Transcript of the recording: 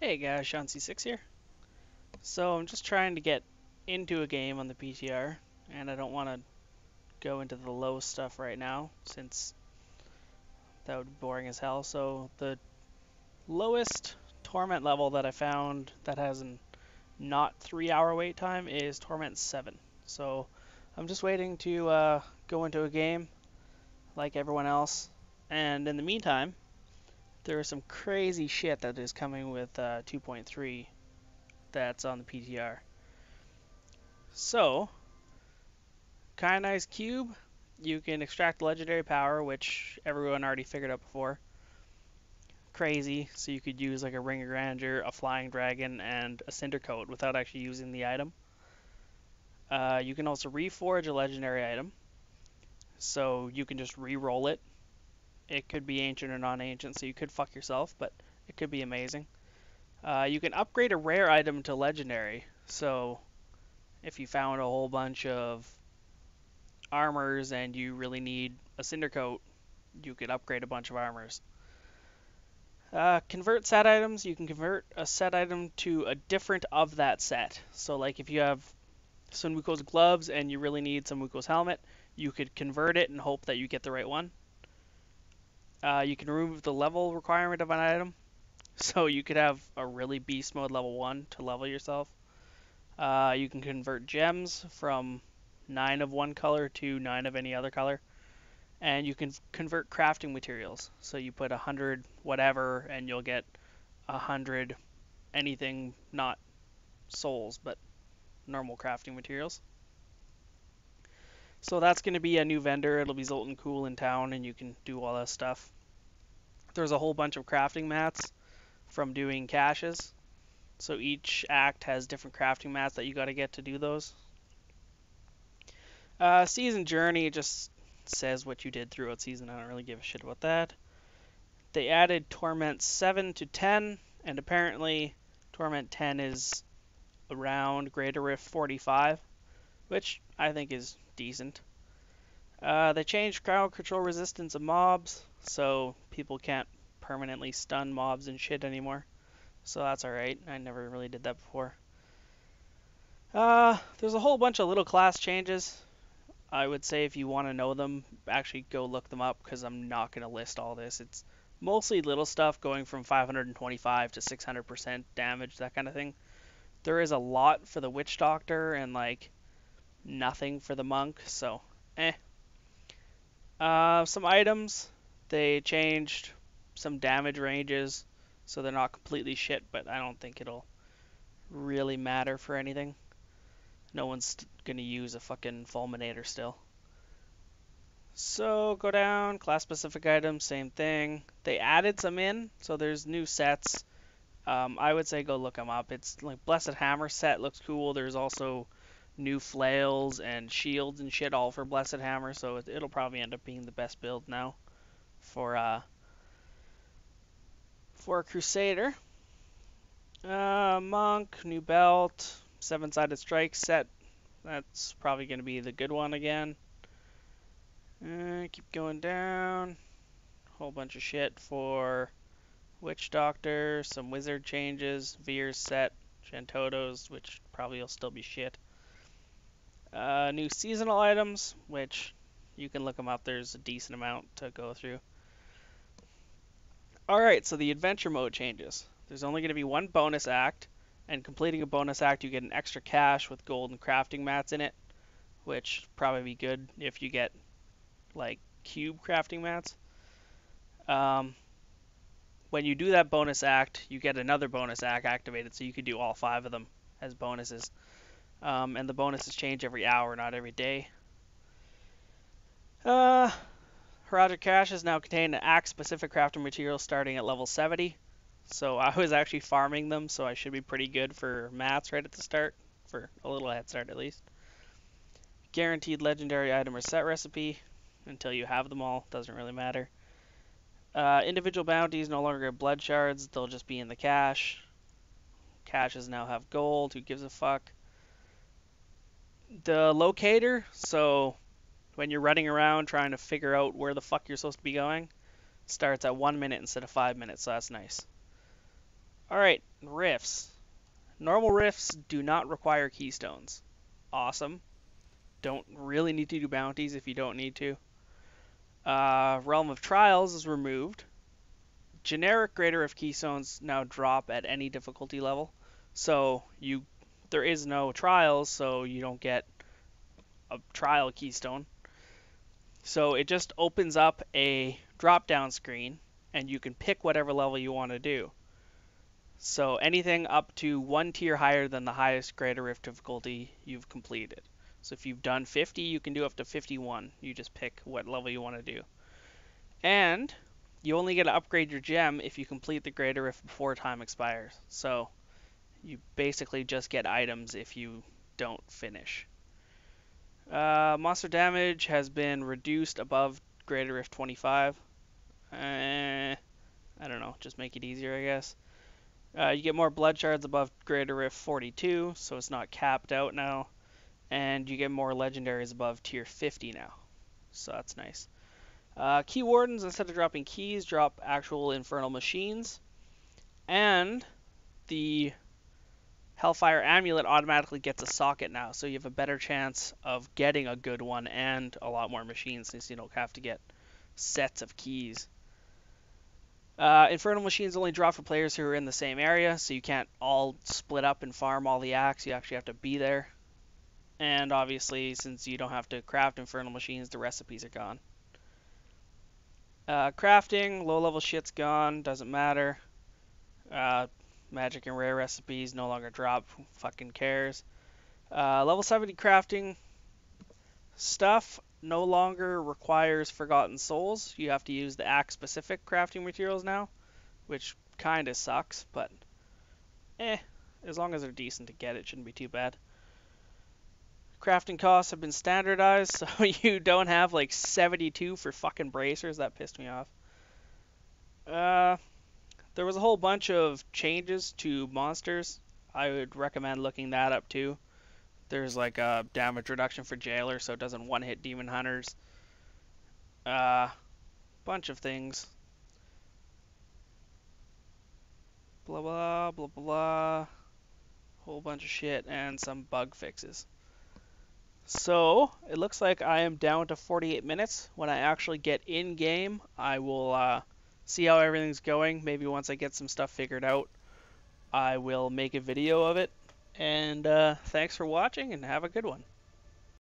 Hey guys, Sean C6 here. So I'm just trying to get into a game on the PTR, and I don't want to go into the low stuff right now, since that would be boring as hell. So the lowest Torment level that I found that has a not 3-hour wait time is Torment 7. So I'm just waiting to go into a game like everyone else, and in the meantime, there is some crazy shit that is coming with 2.3 that's on the PTR. So, Kyanite's Cube, you can extract legendary power, which everyone already figured out before. Crazy, so you could use like a Ring of Grandeur, a Flying Dragon, and a Cinder Coat without actually using the item. You can also reforge a legendary item, so you can just re-roll it. It could be ancient or non-ancient, so you could fuck yourself, but it could be amazing. You can upgrade a rare item to legendary, so if you found a whole bunch of armors and you really need a Cinder Coat, you could upgrade a bunch of armors. Convert set items, you can convert a set item to a different of that set. So like if you have Sun Wuko's gloves and you really need Sun Wuko's helmet, you could convert it and hope that you get the right one. You can remove the level requirement of an item. So you could have a really beast mode level 1 to level yourself. You can convert gems from 9 of one color to 9 of any other color. And you can convert crafting materials. So you put 100 whatever and you'll get 100 anything, not souls, but normal crafting materials. So that's going to be a new vendor. It'll be Zoltan Cool in town and you can do all that stuff. There's a whole bunch of crafting mats from doing caches. So each act has different crafting mats that you got to get to do those. Season Journey just says what you did throughout season. I don't really give a shit about that. They added Torment 7 to 10, and apparently Torment 10 is around Greater Rift 45, which I think is decent. They changed crowd control resistance of mobs, so people can't permanently stun mobs and shit anymore. So that's alright. I never really did that before. There's a whole bunch of little class changes. I would say if you want to know them, actually go look them up, because I'm not going to list all this. It's mostly little stuff going from 525 to 600% damage, that kind of thing. There is a lot for the Witch Doctor and like nothing for the Monk, so some items, they changed some damage ranges, so they're not completely shit, but I don't think it'll really matter for anything. No one's gonna use a fucking Fulminator still. So go down, class specific items, same thing. They added some in, so there's new sets. I would say go look them up. It's like Blessed Hammer set looks cool. There's also new flails and shields and shit all for Blessed Hammer, so it'll probably end up being the best build now for a Crusader. Monk, new belt, 7-sided strike set. That's probably going to be the good one again. Keep going down. Whole bunch of shit for Witch Doctor, some wizard changes, Veer's set, Shantoto's, which probably will still be shit. New seasonal items, which you can look them up. There's a decent amount to go through. Alright, so the adventure mode changes. There's only going to be one bonus act, and completing a bonus act you get an extra cache with gold and crafting mats in it, which probably be good if you get like cube crafting mats. When you do that bonus act, you get another bonus act activated, so you could do all 5 of them as bonuses. And the bonuses change every hour, not every day. Haraja caches now contain an act-specific crafting material starting at level 70. So I was actually farming them, so I should be pretty good for mats right at the start, for a little head start at least. Guaranteed legendary item or set recipe until you have them all, doesn't really matter. Individual bounties no longer get blood shards, they'll just be in the cache. Caches now have gold, who gives a fuck. The locator, so when you're running around trying to figure out where the fuck you're supposed to be going, starts at 1 minute instead of 5 minutes, so that's nice. Alright, rifts. Normal rifts do not require keystones. Awesome. Don't really need to do bounties if you don't need to. Realm of Trials is removed. Generic Greater Rift keystones now drop at any difficulty level. So there is no trials, so you don't get a trial keystone. So it just opens up a drop-down screen, and you can pick whatever level you want to do. So anything up to one tier higher than the highest Greater Rift difficulty you've completed. So if you've done 50, you can do up to 51. You just pick what level you want to do. And you only get to upgrade your gem if you complete the Greater Rift before time expires. So you basically just get items if you don't finish. Monster damage has been reduced above Greater Rift 25. I don't know, just make it easier, I guess. You get more blood shards above Greater Rift 42, so it's not capped out now. And you get more legendaries above tier 50 now, so that's nice. Key wardens, instead of dropping keys, drop actual infernal machines. And the Hellfire Amulet automatically gets a socket now, so you have a better chance of getting a good one and a lot more machines since you don't have to get sets of keys. Infernal machines only drop for players who are in the same area, so you can't all split up and farm all the acts. You actually have to be there. And obviously, since you don't have to craft infernal machines, the recipes are gone. Crafting, low-level shit's gone, doesn't matter. Magic and rare recipes no longer drop, who fucking cares. Level 70 crafting stuff no longer requires Forgotten Souls. You have to use the axe-specific crafting materials now, which kinda sucks, but as long as they're decent to get, it shouldn't be too bad. Crafting costs have been standardized, so you don't have like 72 for fucking bracers. That pissed me off. There was a whole bunch of changes to monsters. I would recommend looking that up too. There's like a damage reduction for Jailer, so it doesn't one-hit Demon Hunters. Bunch of things. Blah blah blah blah. Whole bunch of shit and some bug fixes. So it looks like I am down to 48 minutes. When I actually get in game, I will see how everything's going. Maybe once I get some stuff figured out, I will make a video of it. And thanks for watching, and have a good one.